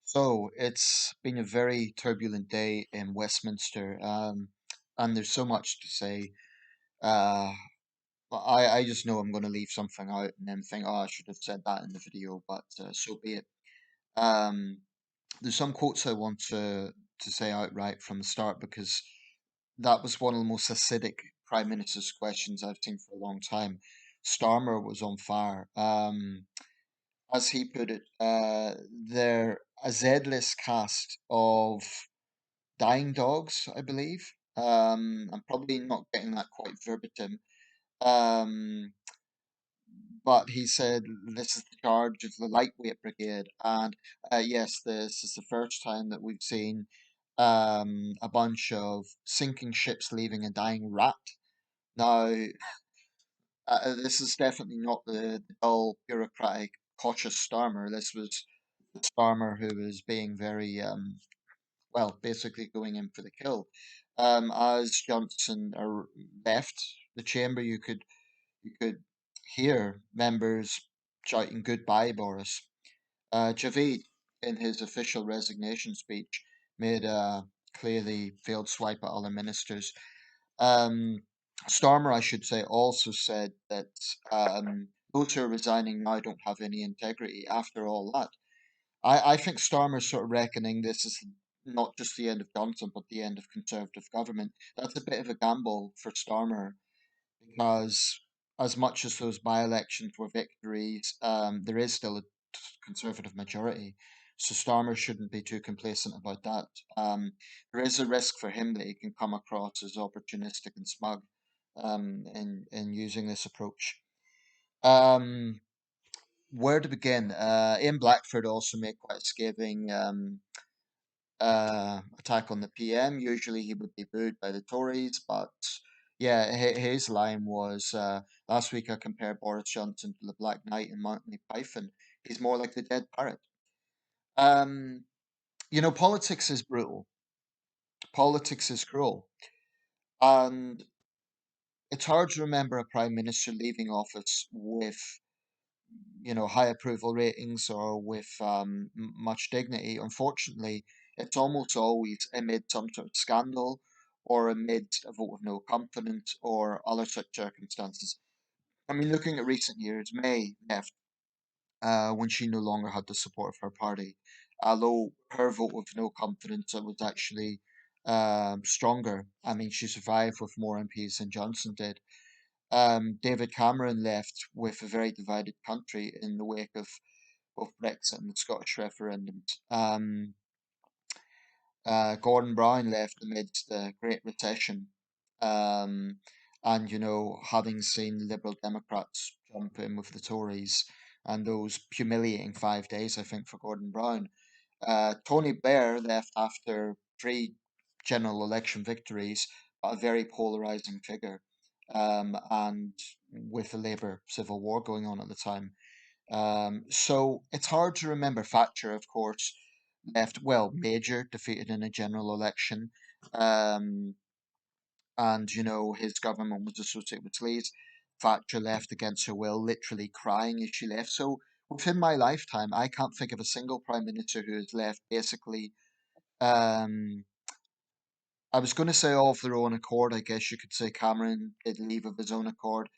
So it's been a very turbulent day in Westminster, and there's so much to say. Uh, I just know I'm going to leave something out and then think, oh, I should have said that in the video, but so be it. Um, there's some quotes I want to say outright from the start because that was one of the most acidic Prime Minister's questions I've seen for a long time. Starmer was on fire. As he put it, they're a Z-list cast of dying dogs, I believe. I'm probably not getting that quite verbatim. Um, but he said this is the charge of the lightweight brigade, and yes, this is the first time that we've seen a bunch of sinking ships leaving a dying rat. Now, this is definitely not the dull, bureaucratic, cautious Starmer. This was the Starmer who was being very well, basically going in for the kill. As Johnson left the chamber, you could hear members shouting "Goodbye, Boris." Javid, in his official resignation speech, made a clearly failed swipe at other ministers. Um, Starmer, I should say, also said that those who are resigning now don't have any integrity after all that. I think Starmer's sort of reckoning this is not just the end of Johnson, but the end of Conservative government. That's a bit of a gamble for Starmer because, as much as those by-elections were victories, there is still a Conservative majority. So Starmer shouldn't be too complacent about that. There is a risk for him that he can come across as opportunistic and smug in using this approach. Um, where to begin? Ian Blackford also made quite a scathing attack on the PM. Usually he would be booed by the Tories, but yeah, his line was last week I compared Boris Johnson to the Black Knight in Monty Python. He's more like the dead parrot. Um, politics is brutal. Politics is cruel. And it's hard to remember a prime minister leaving office with high approval ratings or with much dignity. Unfortunately, it's almost always amid some sort of scandal or amid a vote of no confidence or other such circumstances. I mean, looking at recent years, May left when she no longer had the support of her party, although her vote of no confidence was actually stronger. I mean, she survived with more MPs than Johnson did. David Cameron left with a very divided country in the wake of both Brexit and the Scottish referendums. Gordon Brown left amidst the Great Recession, um, and having seen the Liberal Democrats jump in with the Tories and those humiliating 5 days, I think, for Gordon Brown. Tony Blair left after three general election victories, a very polarizing figure, and with the Labour civil war going on at the time. So it's hard to remember. Thatcher, of course, left, well, Major defeated in a general election. Um, and, his government was associated with Leeds. Thatcher left against her will, literally crying as she left. So within my lifetime, I can't think of a single prime minister who has left basically. Um, I was going to say all of their own accord. I guess you could say Cameron did leave of his own accord.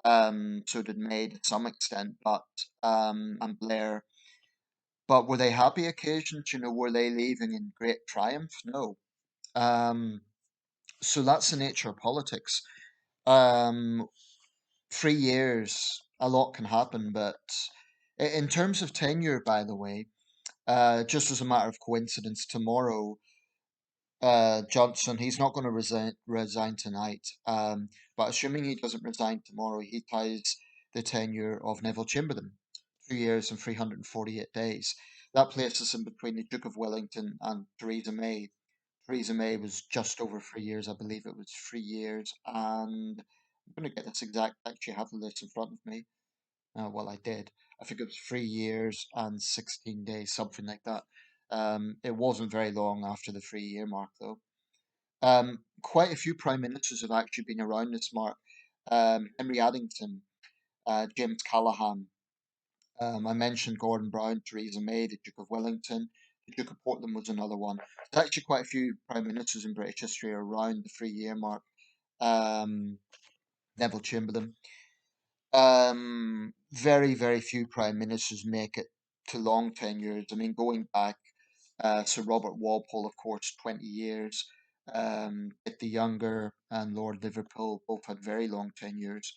So did May to some extent, but and Blair. But were they happy occasions? Were they leaving in great triumph? No. Um, so that's the nature of politics. Um, 3 years, a lot can happen, but in terms of tenure, by the way, just as a matter of coincidence, tomorrow, Johnson, he's not going to resign tonight. But assuming he doesn't resign tomorrow, he ties the tenure of Neville Chamberlain, 2 years and 348 days. That places him between the Duke of Wellington and Theresa May. Theresa May was just over 3 years, I believe it was 3 years, and I'm going to get this exact. I actually have the list in front of me. Well, I did. I think it was 3 years and 16 days, something like that. It wasn't very long after the 3 year mark, though. Quite a few prime ministers have actually been around this mark. Henry Addington, James Callaghan. I mentioned Gordon Brown, Theresa May, the Duke of Wellington. The Duke of Portland was another one. There's actually quite a few prime ministers in British history around the 3 year mark. Um, Neville Chamberlain. Very, very few prime ministers make it to long tenures. I mean, going back, Sir Robert Walpole, of course, 20 years. Pitt the Younger and Lord Liverpool both had very long tenures.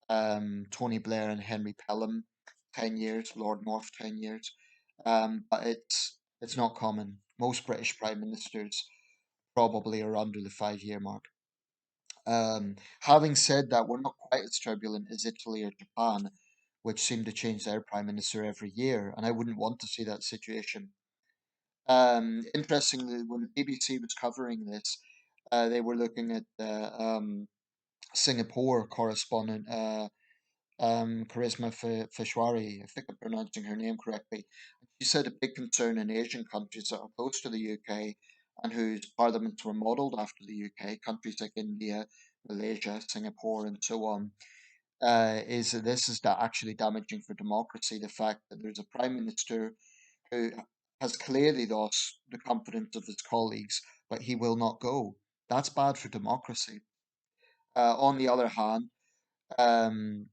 Tony Blair and Henry Pelham, 10 years. Lord North, 10 years. But it's not common. Most British prime ministers probably are under the 5 year mark. Having said that, we're not quite as turbulent as Italy or Japan, which seem to change their prime minister every year, and I wouldn't want to see that situation. Interestingly, when the BBC was covering this, they were looking at the Singapore correspondent, Charisma Feshwari, I think I'm pronouncing her name correctly. She said a big concern in Asian countries that are close to the UK and whose parliaments were modelled after the UK, countries like India, Malaysia, Singapore, and so on, is that this is actually damaging for democracy. The fact that there's a prime minister who has clearly lost the confidence of his colleagues, but he will not go. That's bad for democracy. On the other hand, um,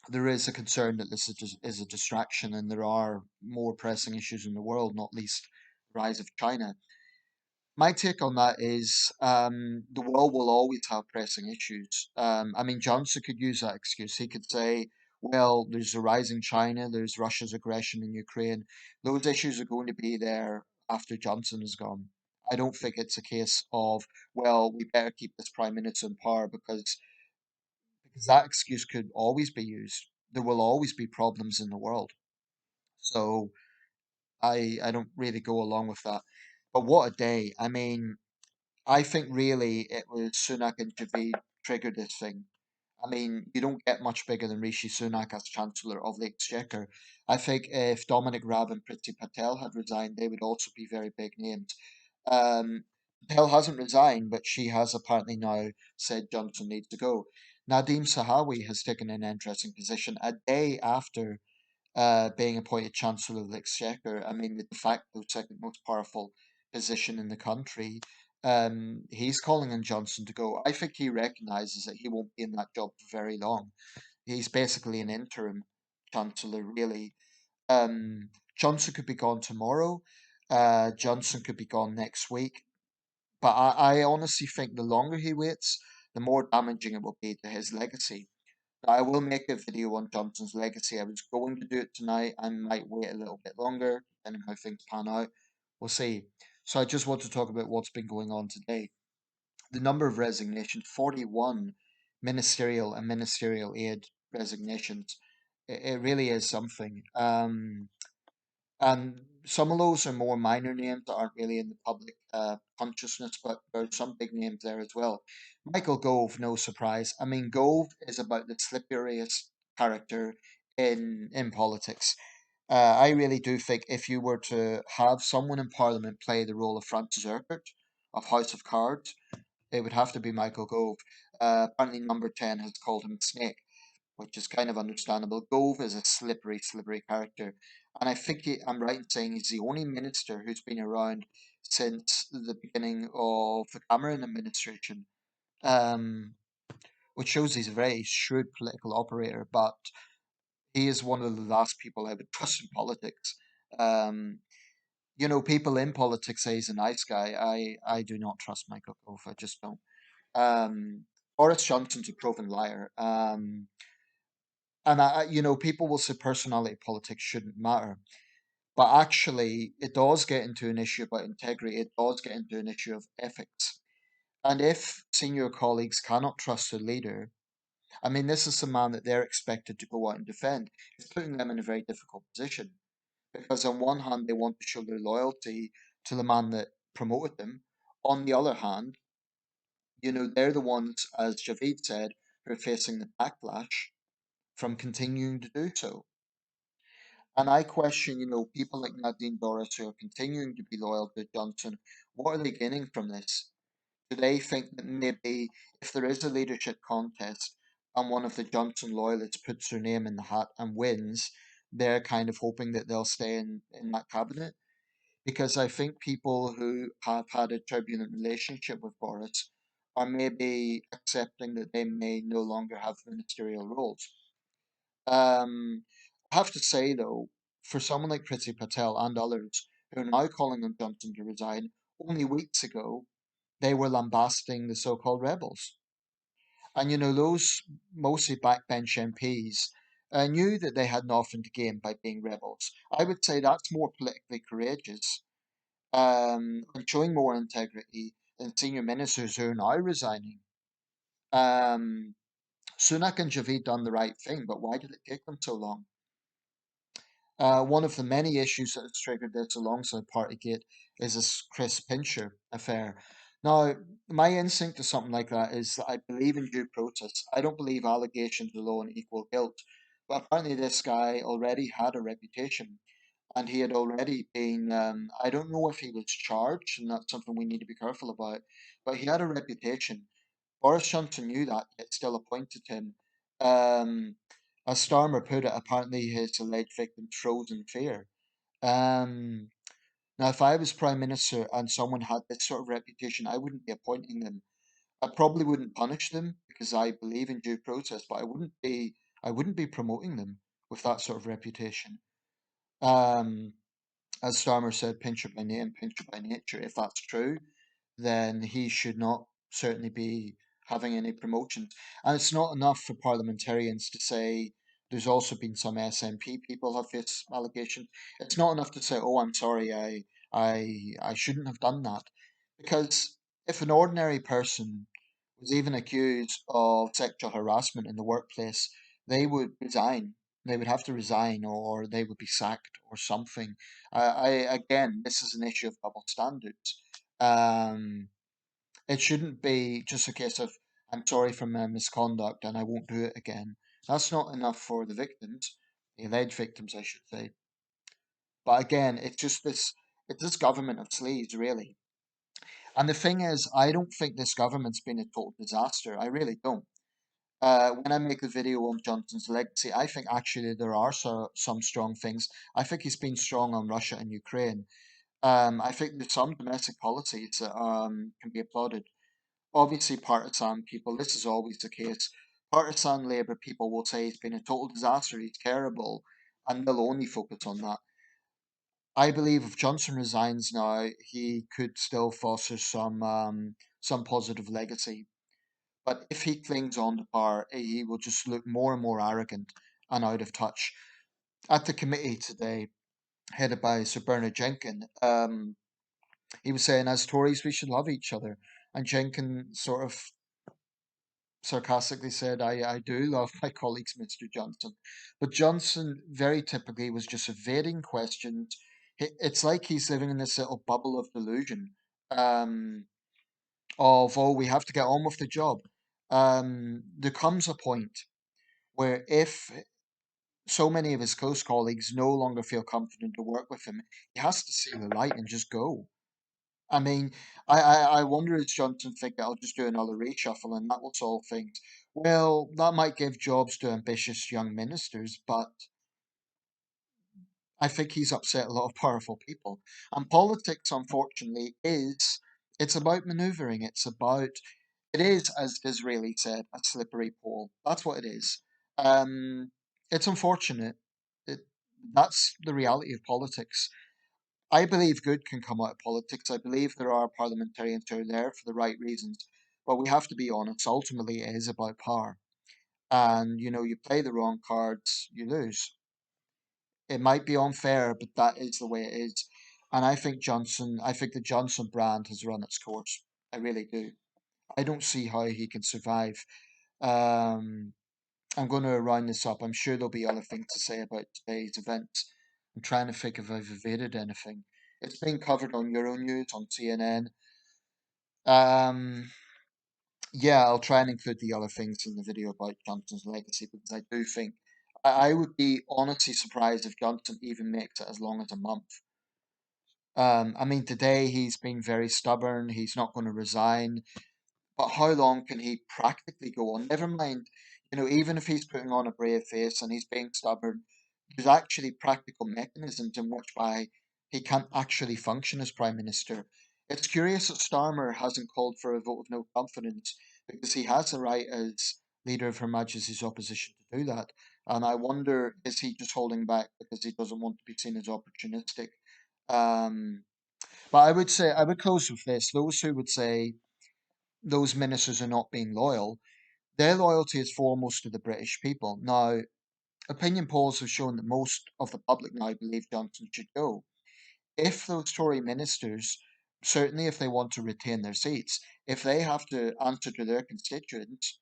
there is a concern that this is a distraction, and there are more pressing issues in the world, not least the rise of China. My take on that is the world will always have pressing issues. I mean, Johnson could use that excuse. He could say, well, there's a rise in China, there's Russia's aggression in Ukraine. Those issues are going to be there after Johnson is gone. I don't think it's a case of, well, we better keep this prime minister in power because that excuse could always be used. There will always be problems in the world. So I don't really go along with that. But what a day. I mean, I think really it was Sunak and Javid triggered this thing. I mean, you don't get much bigger than Rishi Sunak as Chancellor of the Exchequer. I think if Dominic Raab and Priti Patel had resigned, they would also be very big names. Patel hasn't resigned, but she has apparently now said Johnson needs to go. Nadeem Sahawi has taken an interesting position a day after being appointed Chancellor of the Exchequer. I mean, the de facto second most powerful position in the country. He's calling on Johnson to go. I think he recognises that he won't be in that job for very long. He's basically an interim chancellor, really. Johnson could be gone tomorrow. Johnson could be gone next week. But I honestly think the longer he waits, the more damaging it will be to his legacy. I will make a video on Johnson's legacy. I was going to do it tonight. I might wait a little bit longer, depending how things pan out. We'll see. So I just want to talk about what's been going on today. The number of resignations, 41 ministerial and ministerial aid resignations. It really is something. And some of those are more minor names that aren't really in the public consciousness, but there are some big names there as well. Michael Gove, no surprise. I mean, Gove is about the slipperiest character in politics. I really do think if you were to have someone in Parliament play the role of Francis Urquhart of House of Cards, it would have to be Michael Gove. Apparently, number 10 has called him Snake, which is kind of understandable. Gove is a slippery, slippery character. And I think I'm right in saying he's the only minister who's been around since the beginning of the Cameron administration, um, which shows he's a very shrewd political operator, but he is one of the last people I would trust in politics. Um, people in politics say he's a nice guy. I do not trust Michael Gove. I just don't. Um, Boris Johnson's a proven liar. And people will say personality politics shouldn't matter, but actually, it does get into an issue about integrity. It does get into an issue of ethics. And if senior colleagues cannot trust a leader, I mean, this is the man that they're expected to go out and defend. It's putting them in a very difficult position because, on one hand, they want to show their loyalty to the man that promoted them. On the other hand, they're the ones, as Javid said, who are facing the backlash from continuing to do so. And I question, people like Nadine Dorris who are continuing to be loyal to Johnson. What are they gaining from this? Do they think that maybe if there is a leadership contest and one of the Johnson loyalists puts their name in the hat and wins, they're kind of hoping that they'll stay in that cabinet? because I think people who have had a turbulent relationship with Boris are maybe accepting that they may no longer have ministerial roles. I have to say, though, for someone like Priti Patel and others who are now calling on Johnson to resign, only weeks ago they were lambasting the so-called rebels. And those mostly backbench MPs knew that they had nothing to gain by being rebels. I would say that's more politically courageous and showing more integrity than senior ministers who are now resigning. Um, Sunak and Javid done the right thing, but why did it take them so long? One of the many issues that has triggered this alongside Partygate is this Chris Pincher affair. Now, my instinct to something like that is that I believe in due process. I don't believe allegations alone equal guilt. But apparently, this guy already had a reputation, and he had already been. I don't know if he was charged, and that's something we need to be careful about. But he had a reputation. Boris Johnson knew that, yet still appointed him. Um, as Starmer put it, apparently his alleged victim froze in fear. Um, Now, if I was Prime Minister and someone had this sort of reputation, I wouldn't be appointing them. I probably wouldn't punish them because I believe in due process, but I wouldn't be promoting them with that sort of reputation. Um, as Starmer said, pincher by name, pincher by nature. If that's true, then he should not certainly be having any promotions. And it's not enough for parliamentarians to say there's also been some SNP people have faced allegations. It's not enough to say, "Oh, I'm sorry, I shouldn't have done that," because if an ordinary person was even accused of sexual harassment in the workplace, they would resign. They would have to resign, or they would be sacked, or something. I again, this is an issue of double standards. Um, it shouldn't be just a case of I'm sorry for my misconduct and I won't do it again. That's not enough for the victims, the alleged victims, I should say. But again, it's this government of sleaze, really. And the thing is, I don't think this government's been a total disaster. I really don't. When I make the video on Johnson's legacy, I think actually there are some strong things. I think he's been strong on Russia and Ukraine. I think there's some domestic policies that can be applauded. Obviously, partisan people, this is always the case. Partisan Labour people will say he's been a total disaster, he's terrible, and they'll only focus on that. I believe if Johnson resigns now, he could still foster some positive legacy. But if he clings on to power, he will just look more and more arrogant and out of touch. At the committee today, headed by Sir Bernard Jenkin, he was saying, as Tories, we should love each other. And Jenkin sort of sarcastically said, I do love my colleagues, Mr. Johnson. But Johnson very typically was just evading questions. It's like he's living in this little bubble of delusion um, of, oh, we have to get on with the job. There comes a point where if so many of his close colleagues no longer feel confident to work with him, he has to see the light and just go. I mean, I wonder is Johnson thinking I'll just do another reshuffle and that will solve things. Well, that might give jobs to ambitious young ministers, but I think he's upset a lot of powerful people. And politics, unfortunately, it's about maneuvering. It is, as Disraeli said, a slippery pole. That's what it is. Um, it's unfortunate. It, that's the reality of politics. I believe good can come out of politics. I believe there are parliamentarians who are there for the right reasons. But we have to be honest. Ultimately, it is about power. And, you play the wrong cards, you lose. It might be unfair, but that is the way it is. And I think the Johnson brand has run its course. I really do. I don't see how he can survive. Um, I'm going to round this up. I'm sure there'll be other things to say about today's event. I'm trying to think if I've evaded anything. It's been covered on Euronews, on CNN. Um, yeah, I'll try and include the other things in the video about Johnson's legacy because I do think I would be honestly surprised if Johnson even makes it as long as a month. I mean, today he's been very stubborn. He's not going to resign. But how long can he practically go on? Never mind, even if he's putting on a brave face and he's being stubborn, there's actually practical mechanisms in which by he can't actually function as Prime Minister. It's curious that Starmer hasn't called for a vote of no confidence because he has the right as leader of Her Majesty's opposition to do that. And I wonder, is he just holding back because he doesn't want to be seen as opportunistic? Um, but I would say, I would close with this. Those who would say those ministers are not being loyal, their loyalty is foremost to the British people. Now, opinion polls have shown that most of the public now believe Johnson should go. If those Tory ministers, certainly if they want to retain their seats, if they have to answer to their constituents,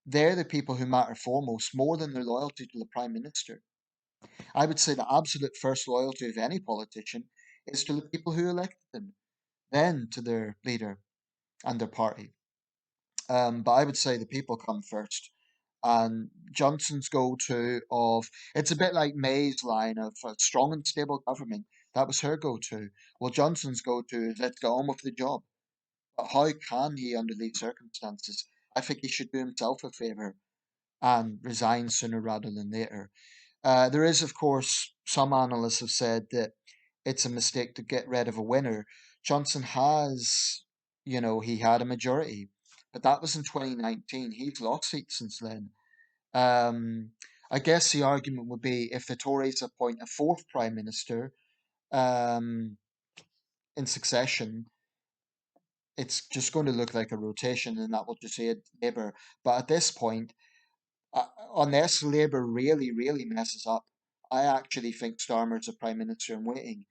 they're the people who matter foremost, more than their loyalty to the Prime Minister. I would say the absolute first loyalty of any politician is to the people who elected them, then to their leader and their party. But I would say the people come first. And Johnson's go-to of it's a bit like May's line of a strong and stable government. That was her go-to. Well, Johnson's go-to is let's get on with the job. But how can he under these circumstances? I think he should do himself a favour and resign sooner rather than later. There is, of course, some analysts have said that it's a mistake to get rid of a winner. Johnson has, he had a majority, but that was in 2019. He's lost seats since then. Um, I guess the argument would be if the Tories appoint a fourth prime minister um, in succession, it's just going to look like a rotation, and that will just aid Labour. But at this point, unless Labour really, really messes up, I actually think Starmer's a prime minister in waiting.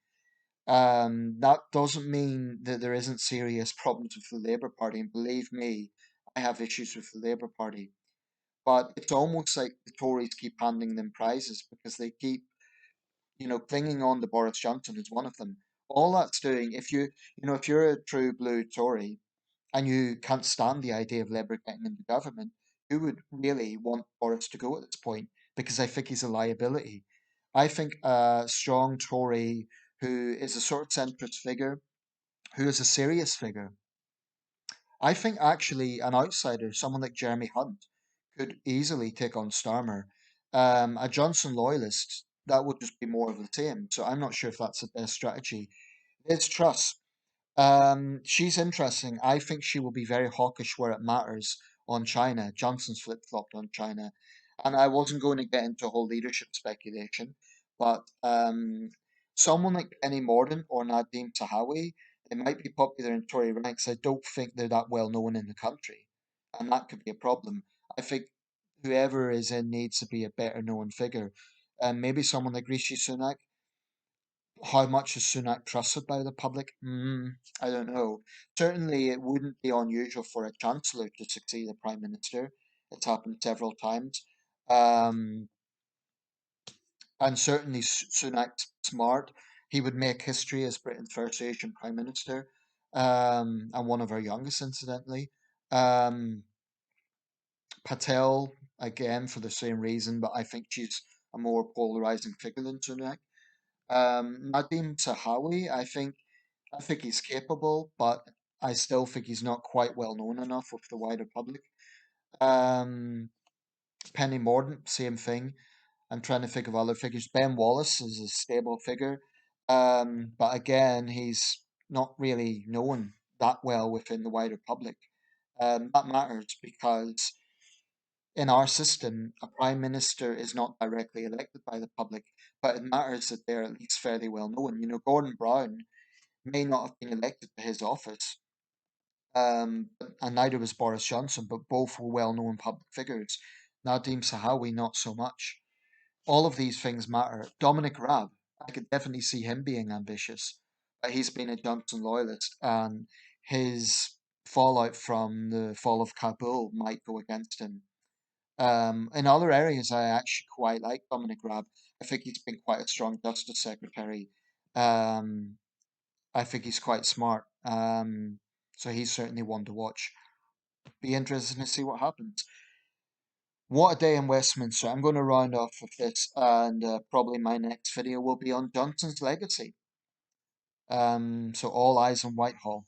That doesn't mean that there isn't serious problems with the Labour Party, and believe me, I have issues with the Labour Party. But it's almost like the Tories keep handing them prizes because they keep, clinging on to Boris Johnson as one of them. All that's doing, if you're a true blue Tory and you can't stand the idea of Labour getting into government, you would really want Boris to go at this point because I think he's a liability. I think a strong Tory who is a sort of centrist figure, who is a serious figure, I think actually an outsider, someone like Jeremy Hunt, could easily take on Starmer. A Johnson loyalist, that would just be more of the same. So I'm not sure if that's the best strategy. Liz Truss, she's interesting. I think she will be very hawkish where it matters on China. Johnson's flip-flopped on China. And I wasn't going to get into a whole leadership speculation, but someone like Penny Mordaunt or Nadeem Tahawi, they might be popular in Tory ranks. I don't think they're that well known in the country, and that could be a problem. I think whoever is in needs to be a better known figure. Maybe someone like Rishi Sunak. How much is Sunak trusted by the public? I don't know. Certainly, it wouldn't be unusual for a chancellor to succeed a prime minister. It's happened several times. Um, and certainly, Sunak's smart. He would make history as Britain's first Asian prime minister, and one of our youngest, incidentally. Um, Patel, again, for the same reason, but I think she's a more polarizing figure than Sunak. Nadim Tahawi, I think he's capable, but I still think he's not quite well known enough with the wider public. Um, Penny Mordaunt, same thing. I'm trying to think of other figures. Ben Wallace is a stable figure, but again, he's not really known that well within the wider public. That matters because in our system, a prime minister is not directly elected by the public, but it matters that they're at least fairly well known. Gordon Brown may not have been elected to his office, and neither was Boris Johnson, but both were well known public figures. Nadim Sahawi, not so much. All of these things matter. Dominic Raab, I could definitely see him being ambitious, but he's been a Johnson loyalist, and his fallout from the fall of Kabul might go against him. In other areas, I actually quite like Dominic Raab. I think he's been quite a strong Justice Secretary. Um, I think he's quite smart. So he's certainly one to watch. Be interesting to see what happens. What a day in Westminster. I'm going to round off with this, and probably my next video will be on Johnson's legacy. So all eyes on Whitehall.